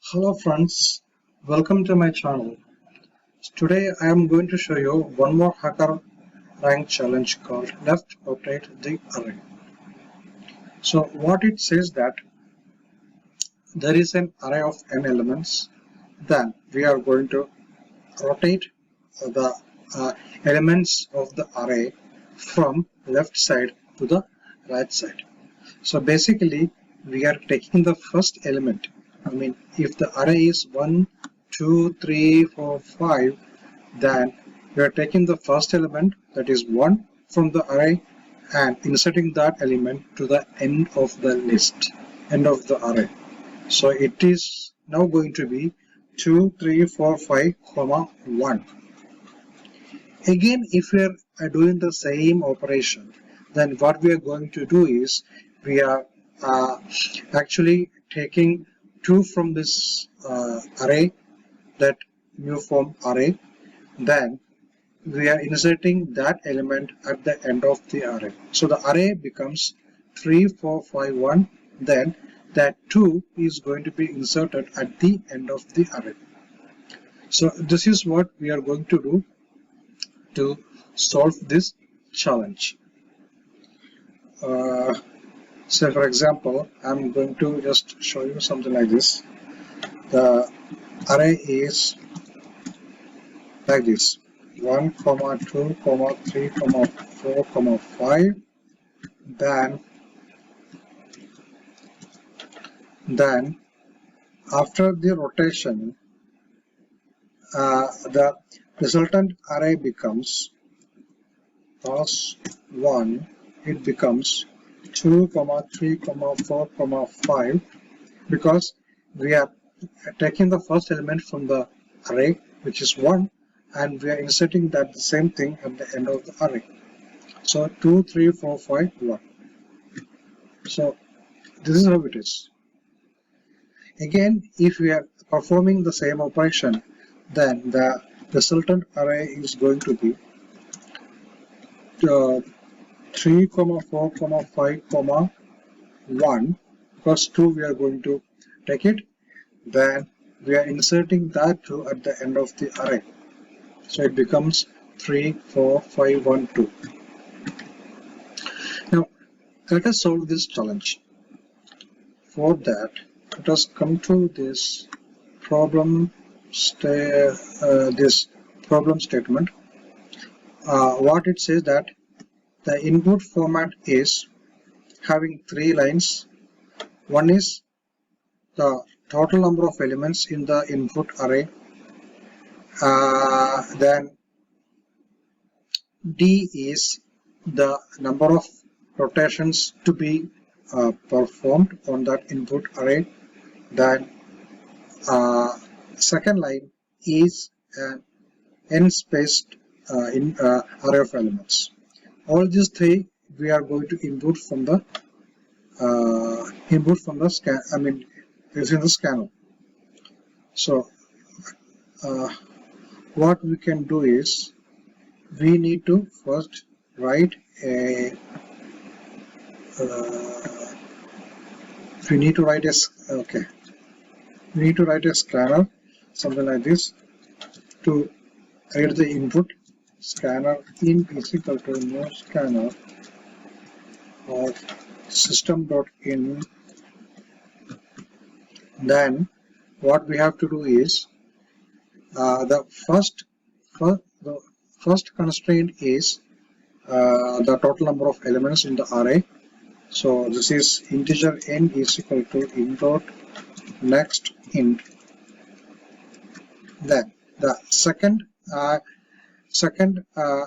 Hello friends, welcome to my channel. Today I am going to show you one more HackerRank challenge called Left Rotate the Array. So what it says that there is an array of n elements, then we are going to rotate the elements of the array from left side to the right side. So basically we are taking the first element. If the array is 1, 2, 3, 4, 5, then we are taking the first element, that is 1, from the array and inserting that element to the end of the list, end of the array. So it is now going to be 2, 3, 4, 5, 1. Again, if we are doing the same operation, then what we are going to do is we are actually taking 2 from this array, that new form array, then we are inserting that element at the end of the array. So the array becomes 3, 4, 5, 1, then that 2 is going to be inserted at the end of the array. So this is what we are going to do to solve this challenge. So for example, I'm going to just show you something like this. The array is like this: 1, 2, 3, 4, 5. Then after the rotation, the resultant array becomes plus 1. It becomes 2, 3, 4, 5, because we are taking the first element from the array, which is 1, and we are inserting that the same thing at the end of the array. So 2, 3, 4, 5, 1. So this is how it is. Again, if we are performing the same operation, then the resultant array is going to be 3, 4, 5, 1, because 2 we are going to take it, then we are inserting that 2 at the end of the array. So it becomes 3, 4, 5, 1, 2. Now let us solve this challenge. For that, let us come to this problem statement. What it says that the input format is having 3 lines. One is the total number of elements in the input array. Then D is the number of rotations to be performed on that input array. Then second line is an n-spaced array of elements. All these 3 we are going to input from the using the scanner. So what we can do is we need to first write a scanner, something like this, to read the input. Scanner in is equal to new scanner of system.in. Then what we have to do is the first constraint is the total number of elements in the array. So this is integer n is equal to int dot next int. Then the second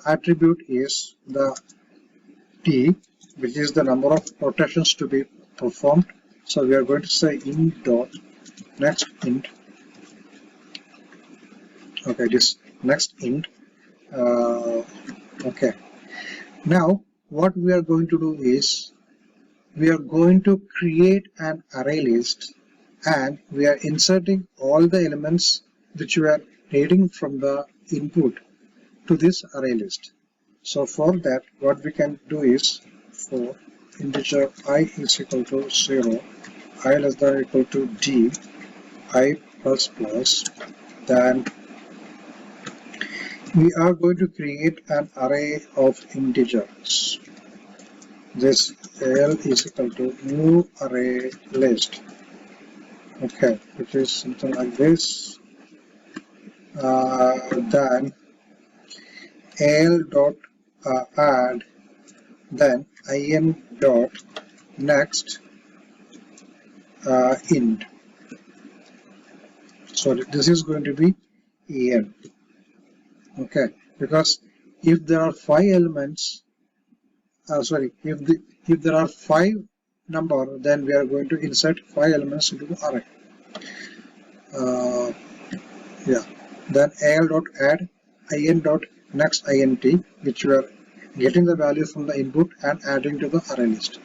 attribute is the t, which is the number of rotations to be performed. So we are going to say int dot next int. Okay, this next int. Okay. Now what we are going to do is we are going to create an array list, and we are inserting all the elements which we are reading from the input to this array list. So for that, what we can do is, for integer I is equal to 0, I less than or equal to d, I plus plus. Then we are going to create an array of integers. This L is equal to new array list. Okay, which is something like this. Then L dot add, then in dot next int. So this is going to be en. Okay, because if there are 5 elements, if there are 5 number, then we are going to insert 5 elements into the array. Yeah. Then al dot add in dot next int, which we are getting the value from the input and adding to the array list.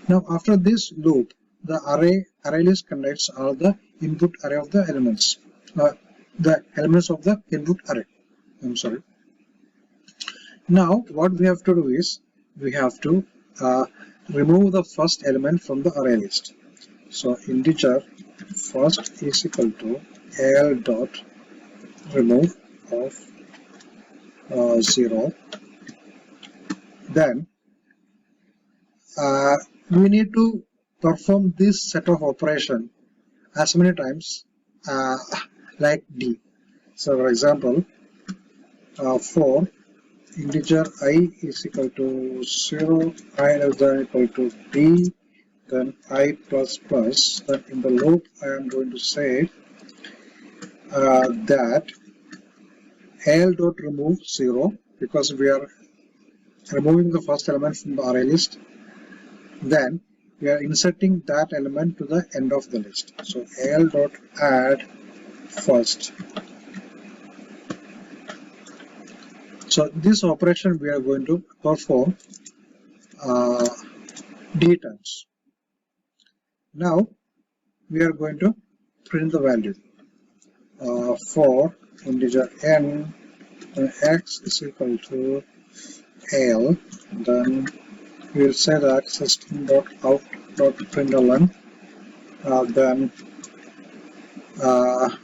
Now after this loop, the array list contains all the input array of the elements. The elements of the input array. I'm sorry. Now what we have to do is we have to remove the first element from the array list. So integer first is equal to al dot remove of 0. Then we need to perform this set of operation as many times like d. So for example, for integer I is equal to 0, I less than equal to d, then I plus plus, then in the loop I am going to say that al dot remove 0, because we are removing the first element from the array list. Then we are inserting that element to the end of the list. So al dot add first. So this operation we are going to perform d times. Now we are going to print the value for integer n, x is equal to l. Then we will say that system.out.println. Then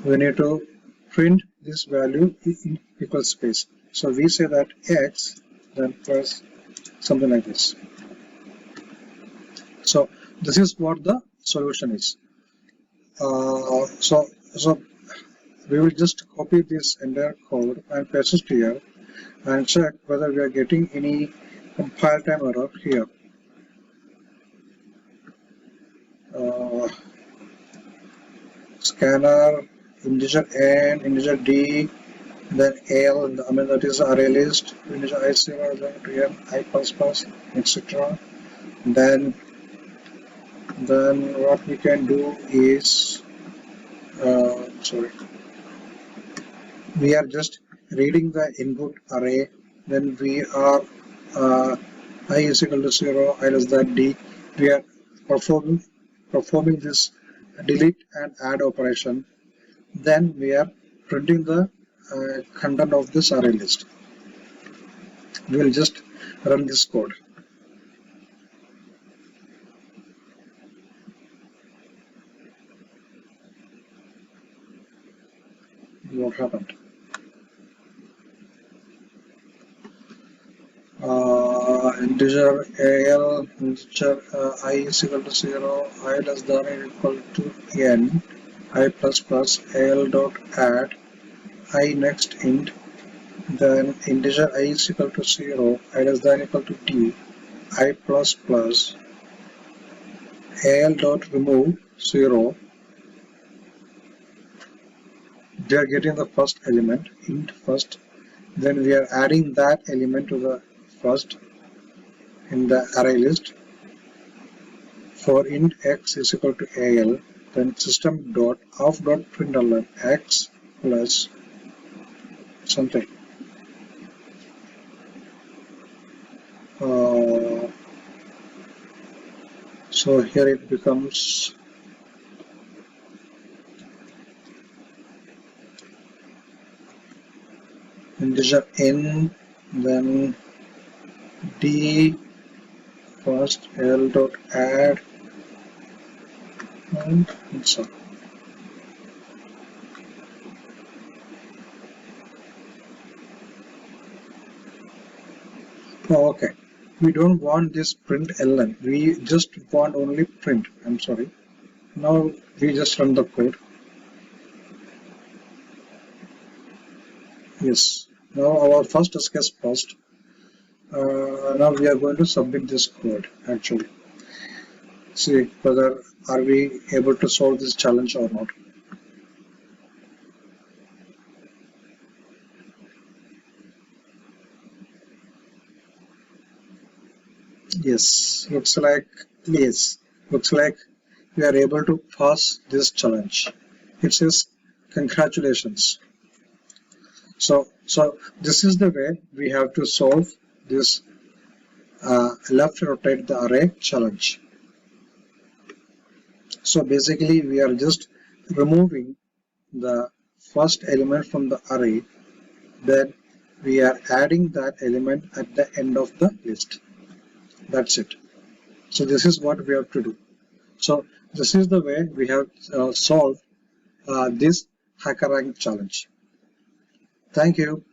we need to print this value in equal space. So we say that x, then plus something like this. So this is what the solution is. So we will just copy this entire code and paste it here and check whether we are getting any compile time error here. Scanner, integer n, integer d, then l, that is the array list, integer i0, then n, I plus plus, etc. Then what we can do is we are just reading the input array. Then we are I is equal to 0, I less than d. We are performing this delete and add operation. Then we are printing the content of this array list. We will just run this code. What happened? Integer al, integer I is equal to 0, I less than or equal to n, I plus plus al dot add I next int, then integer I is equal to 0, I less than or equal to d, I plus plus al dot remove 0. We are getting the first element, int first, then we are adding that element to the first in the array list. For int x is equal to al, then system dot out dot println x plus something. So here it becomes integer n, then d first l dot add and so on. Oh, okay. We don't want this print ln. We just want only print. I'm sorry. Now we just run the code. Yes. Now our first task is passed. Now we are going to submit this code actually. See whether are we able to solve this challenge or not. Yes, yes. Looks like we are able to pass this challenge. It says congratulations. So this is the way we have to solve this left rotate the array challenge. So basically we are just removing the first element from the array, then we are adding that element at the end of the list. That's it. So this is what we have to do. So this is the way we have solved this HackerRank challenge. Thank you.